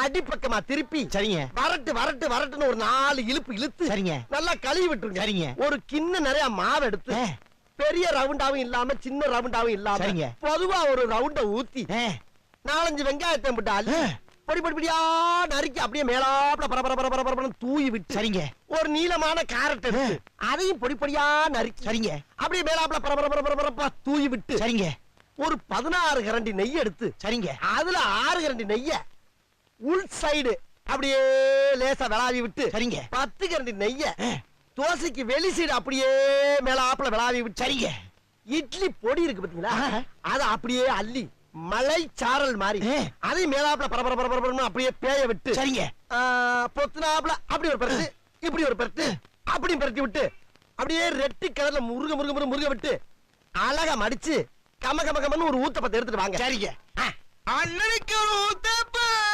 அடிப்பக்கமா திருப்பி சரிங்க. வரட்டு வரட்டு வரட்டுன்னு ஒரு 4 இழுப்பு இழுத்து சரிங்க. நல்லா கழுவி விட்டுருங்க. சரிங்க. ஒரு கிண்ண நிறைய மாவு எடுத்து பெரிய ரவுண்டாவும் இல்லாம சின்ன ரவுண்டாவும் இல்லாம சரிங்க. பொதுவா ஒரு ரவுண்ட ஊத்தி 4-5 வெங்காயத்தை போட்டு அள்ளி பொடி பொடி பொடியா நறுக்கி அப்படியே மேலாப்ல பரபரன்னு தூவி விட்டு சரிங்க. ஒரு நீளமான கேரட் எடுத்து அதையும் பொடி பொடியா நறுக்கி சரிங்க. அப்படியே மேலாப்ல பரபரப்பா தூவி விட்டு சரிங்க. ஒரு 16 கரண்டி நெய் எடுத்து சரிங்க. அதுல 6 கரண்டி நெய்ய உள் சைடு அப்படியே லேசா விளாவி விட்டு சரிங்க. 10 கரண்டி நெய்ய தோசைக்கு வெளி சைடு அப்படியே மேலாப்ல விளாவி விட்டு சரிங்க. இட்லி பொடி இருக்கு பாத்தீங்களா, அத அப்படியே அள்ளி மலை சாரல் மாதிரி அதை மேலாப்ல பரபரன்னு அப்படியே பேய விட்டு சரிங்க. பொத்துனாப்ல அப்படி ஒரு பரட்டு இப்படி ஒரு பரட்டு அப்படி பரட்டி விட்டு அப்படியே ரெட்டு கலர்ல முருக விட்டு அழகா மடிச்சு கமன்னு ஒரு ஊத்தப்பத்தை எடுத்துட்டு வாங்க. சரிங்க. அண்ணனுக்கு ஒரு ஊத்தப்பம்.